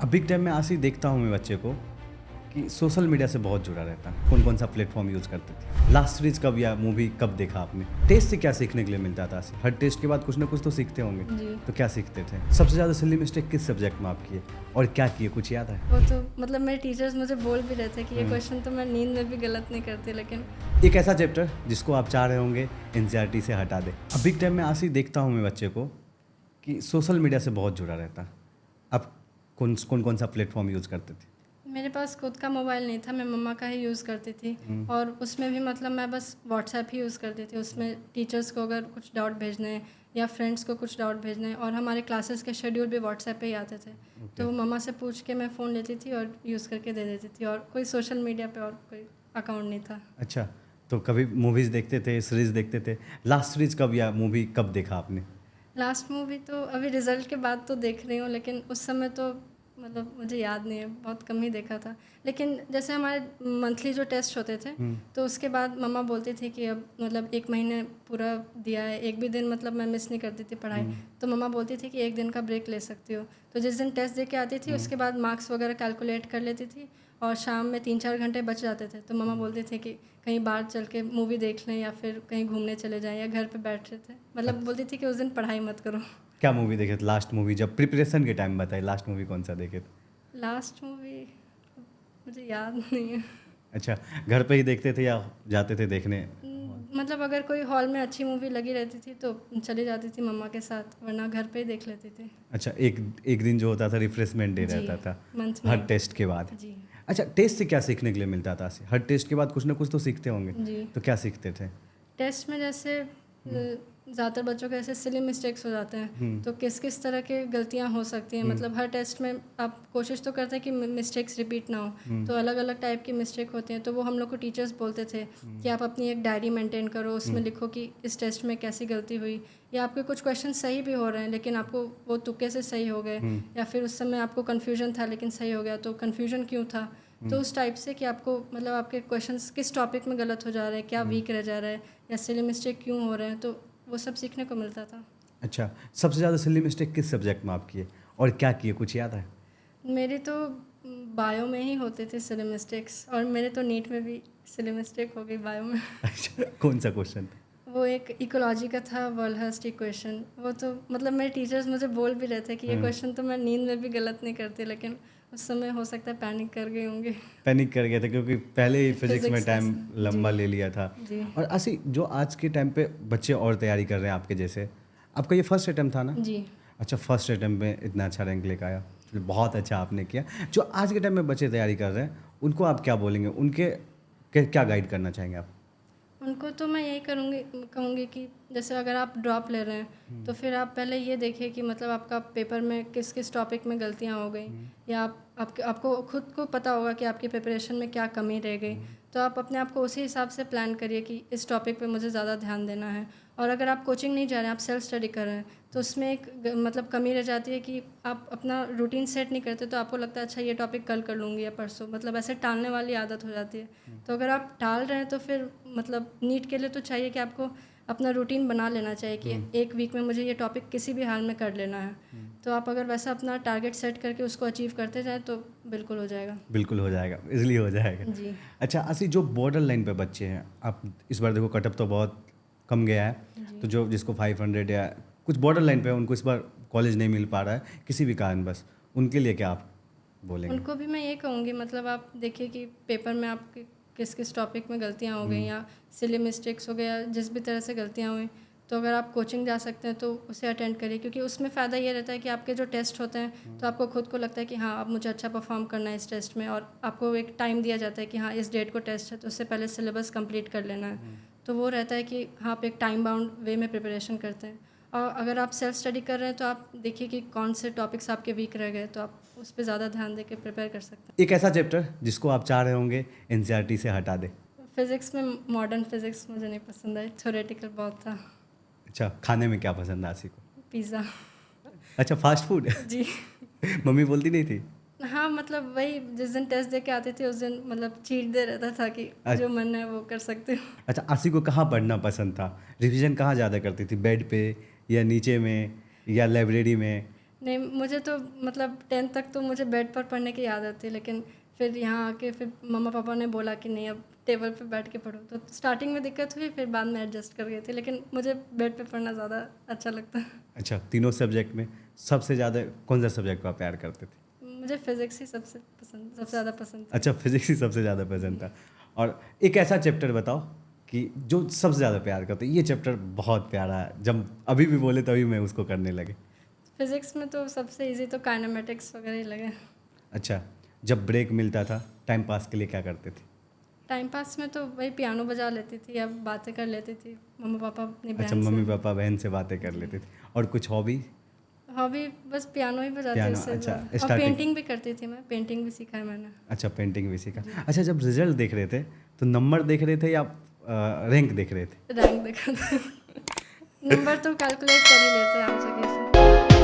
अभी के टाइम में ऐसे ही देखता हूँ मैं बच्चे को कि सोशल मीडिया से बहुत जुड़ा रहता है। कौन कौन सा प्लेटफॉर्म यूज़ करते थे, लास्ट सीरीज कब या मूवी कब देखा आपने, टेस्ट से क्या सीखने के लिए मिलता था। हर टेस्ट के बाद कुछ ना कुछ तो सीखते होंगे, जी। तो क्या सीखते थे। सबसे ज़्यादा सिली मिस्टेक किस सब्जेक्ट में आप किए और क्या किए, कुछ याद है। वो तो मतलब मेरे टीचर्स मुझे बोल भी रहे थे कि ये क्वेश्चन तो मैं नींद में भी गलत नहीं करती, लेकिन एक ऐसा चैप्टर जिसको आप चाह रहे होंगे एनसीईआरटी से हटा दे। अभी के टाइम में ऐसे ही देखता हूँ मैं बच्चे को कि सोशल मीडिया से बहुत जुड़ा रहता है। आप कौन कौन सा प्लेटफॉर्म यूज़ करते थे। मेरे पास खुद का मोबाइल नहीं था, मैं मम्मा का ही यूज़ करती थी। और उसमें भी मतलब मैं बस व्हाट्सएप ही यूज़ करती थी। उसमें टीचर्स को अगर कुछ डाउट भेजने हैं या फ्रेंड्स को कुछ डाउट भेजने हैं, और हमारे क्लासेस के शेड्यूल भी व्हाट्सएप पे ही आते थे। तो मम्मा से पूछ के मैं फ़ोन लेती थी और यूज़ करके दे देती थी, और कोई सोशल मीडिया पे और कोई अकाउंट नहीं था। अच्छा, तो कभी मूवीज़ देखते थे, सीरीज़ देखते थे। लास्ट सीरीज़ कब या मूवी कब देखा आपने। लास्ट मूवी तो अभी रिज़ल्ट के बाद तो देख रही हूँ, लेकिन उस समय तो मतलब मुझे याद नहीं है, बहुत कम ही देखा था। लेकिन जैसे हमारे मंथली जो टेस्ट होते थे, तो उसके बाद मम्मा बोलती थी कि अब मतलब 1 महीने पूरा दिया है, एक भी दिन मतलब मैं मिस नहीं करती थी पढ़ाई। तो मम्मा बोलती थी कि 1 दिन का ब्रेक ले सकती हो। तो जिस दिन टेस्ट दे के आती थी, उसके बाद मार्क्स वगैरह कैलकुलेट कर लेती थी, और शाम में 3-4 घंटे बच जाते थे। तो मम्मा बोलते थे कि कहीं बाहर चल के मूवी देख लें या फिर कहीं घूमने चले जाएं, या घर पे बैठे थे। मतलब बोलती थी कि उस दिन पढ़ाई मत करो। क्या मूवी देखे थे लास्ट मूवी, जब प्रिपरेशन के टाइम बताइए, लास्ट मूवी कौन सा देखे थे। लास्ट मूवी मुझे याद नहीं है। अच्छा, घर पे ही देखते थे या जाते थे देखने। मतलब अगर कोई हॉल में अच्छी मूवी लगी रहती थी तो चली जाती थी मम्मा के साथ, वरना घर पे ही देख लेती थी। अच्छा, एक एक दिन जो होता था रिफ्रेशमेंट डे जी, रहता था मंथ में हर एक। टेस्ट के बाद। जी। अच्छा, टेस्ट से क्या सीखने के लिए मिलता था। हर टेस्ट के बाद कुछ ना कुछ तो सीखते होंगे, जी। तो क्या सीखते थे। टेस्ट में जैसे ज़्यादातर बच्चों के ऐसे सिली मिस्टेक्स हो जाते हैं, तो किस किस तरह के गलतियां हो सकती हैं। मतलब हर टेस्ट में आप कोशिश तो करते हैं कि मिस्टेक्स रिपीट ना हो, तो अलग अलग टाइप की मिस्टेक होती हैं। तो वो हम लोग को टीचर्स बोलते थे कि आप अपनी एक डायरी मेंटेन करो, उसमें लिखो कि इस टेस्ट में कैसी गलती हुई, या आपके कुछ क्वेश्चन सही भी हो रहे हैं लेकिन आपको वो तुक्के से सही हो गए, या फिर उस समय आपको कन्फ्यूजन था लेकिन सही हो गया, तो कन्फ्यूजन क्यों था। तो उस टाइप से कि आपको मतलब आपके क्वेश्चंस किस टॉपिक में गलत हो जा रहे हैं, क्या वीक रह जा रहा है, या सिली मिस्टेक क्यों हो रहे हैं, तो वो सब सीखने को मिलता था। अच्छा, सबसे ज़्यादा सिली मिस्टेक किस सब्जेक्ट में आप किए और क्या किए, कुछ याद है। मेरी तो बायो में ही होते थे सिली मिस्टेक्स, और मेरे तो नीट में भी सिली मिस्टेक हो गई बायो में। अच्छा, कौन सा क्वेश्चन था। वो एक इकोलॉजी का था, वर्ल्ड इक्वेशन। वो तो मतलब मेरे टीचर्स मुझे बोल भी रहे थे कि ये क्वेश्चन तो मैं नींद में भी गलत नहीं करती, लेकिन उस समय हो सकता है पैनिक कर गए होंगे। पैनिक कर गया था क्योंकि पहले ही फिजिक्स में फिजिक्स टाइम में। लंबा जी। ले लिया था। जी। और ऐसी जो आज के टाइम पे बच्चे और तैयारी कर रहे हैं आपके जैसे, आपका ये फर्स्ट अटैम्प्ट था ना। जी। अच्छा, फर्स्ट अटैम्प्ट में इतना अच्छा रैंक लेकर आया, चलिए बहुत अच्छा आपने किया। जो आज के टाइम में बच्चे तैयारी कर रहे हैं उनको आप क्या बोलेंगे, उनके क्या गाइड करना चाहेंगे आप। उनको तो मैं यही कहूँगी कि जैसे अगर आप ड्रॉप ले रहे हैं, तो फिर आप पहले ये देखिए कि मतलब आपका पेपर में किस किस टॉपिक में गलतियाँ हो गई, या आपको खुद को पता होगा कि आपकी प्रिपरेशन में क्या कमी रह गई। तो आप अपने आप को उसी हिसाब से प्लान करिए कि इस टॉपिक पे मुझे ज़्यादा ध्यान देना है। और अगर आप कोचिंग नहीं जा रहे हैं, आप सेल्फ स्टडी कर रहे हैं, तो उसमें एक मतलब कमी रह जाती है कि आप अपना रूटीन सेट नहीं करते, तो आपको लगता है अच्छा ये टॉपिक कल कर लूँगी या परसों, मतलब ऐसे टालने वाली आदत हो जाती है। तो अगर आप टाल रहे हैं तो फिर मतलब नीट के लिए तो चाहिए कि आपको अपना रूटीन बना लेना चाहिए कि एक वीक में मुझे ये टॉपिक किसी भी हाल में कर लेना है। तो आप अगर वैसा अपना टारगेट सेट करके उसको अचीव करते जाएँ तो बिल्कुल हो जाएगा। बिल्कुल हो जाएगा, इजली हो जाएगा। जी। अच्छा, ऐसी जो बॉर्डर लाइन पे बच्चे हैं, आप इस बार देखो कटअप तो बहुत कम गया है, तो जो जिसको 500 या कुछ बॉर्डर लाइन पे है, उनको इस बार कॉलेज नहीं मिल पा रहा है किसी भी कारण बस, उनके लिए क्या आप बोलेंगे। उनको भी मैं ये कहूँगी, मतलब आप देखिए कि पेपर में आपके किस किस टॉपिक में गलतियाँ हो गई, या सिली मिस्टेक्स हो गया, जिस भी तरह से गलतियाँ हुई, तो अगर आप कोचिंग जा सकते हैं तो उसे अटेंड करिए, क्योंकि उसमें फ़ायदा ये रहता है कि आपके जो टेस्ट होते हैं तो आपको खुद को लगता है कि हाँ अब मुझे अच्छा परफॉर्म करना है इस टेस्ट में, और आपको एक टाइम दिया जाता है कि हाँ इस डेट को टेस्ट है तो उससे पहले सिलेबस कंप्लीट कर लेना है। तो वो रहता है कि हाँ आप एक टाइम बाउंड वे में प्रिपरेशन करते हैं। और अगर आप सेल्फ स्टडी कर रहे हैं तो आप देखिए कि कौन से टॉपिक्स आपके वीक रह गए, तो आप उस पर ज़्यादा ध्यान दे के प्रिपेयर कर सकते हैं। एक ऐसा चैप्टर जिसको आप चाह रहे होंगे एनसीईआरटी से हटा दे। फिज़िक्स में मॉडर्न फिज़िक्स मुझे नहीं पसंद है, थ्योरेटिकल बहुत था। अच्छा, खाने में क्या पसंद है आशी को। पिज़्ज़ा। अच्छा, फास्ट फूड। जी। मम्मी बोलती नहीं थी। हाँ मतलब वही, जिस दिन टेस्ट दे के आती थी उस दिन मतलब चीट दे रहता था कि जो मन है वो कर सकते हो। अच्छा, आशी को कहाँ पढ़ना पसंद था, रिवीजन कहाँ ज़्यादा करती थी, बेड पे या नीचे में या लाइब्रेरी में। नहीं, मुझे तो मतलब 10th तक तो मुझे बेड पर पढ़ने की आदत थी, लेकिन फिर यहाँ आके फिर मम्मा पापा ने बोला कि नहीं अब टेबल पे बैठ के पढ़ो, तो स्टार्टिंग में दिक्कत हुई, फिर बाद में एडजस्ट कर गई थी, लेकिन मुझे बेड पे पढ़ना ज़्यादा अच्छा लगता है। अच्छा, तीनों सब्जेक्ट में सबसे ज़्यादा कौन सा सब्जेक्ट को आप प्यार करते थे? मुझे फिज़िक्स ही सबसे ज़्यादा पसंद था। अच्छा, फिजिक्स ही सबसे ज़्यादा पसंद था। और एक ऐसा चैप्टर बताओ कि जो सबसे ज़्यादा प्यार करते, ये चैप्टर बहुत प्यारा है, जब अभी भी बोले तभी मैं उसको करने लगे। फिज़िक्स में तो सबसे इजी तो काइनेमेटिक्स वगैरह ही लगे। अच्छा, जब ब्रेक मिलता था टाइम पास के लिए क्या करते थे? टाइम पास में तो वही पियानो बजा लेती थी या बातें कर लेती थी मम्मा पापा अपनी अच्छा, बहन मम्मी से। पापा बहन से बातें कर लेते थे। और कुछ हॉबी? हॉबी बस पियानो ही बजाती पियानो, उससे अच्छा, ज़्यादा। और स्टार्टिंग। पेंटिंग भी करती थी मैं, पेंटिंग भी सीखा है मैंने। अच्छा, पेंटिंग भी सीखा। अच्छा, जब रिजल्ट देख रहे थे तो नंबर देख रहे थे या रैंक देख रहे थे? रैंक देखा था। नंबर तो कैलकुलेट कर ही लेते हैं आप जगह से।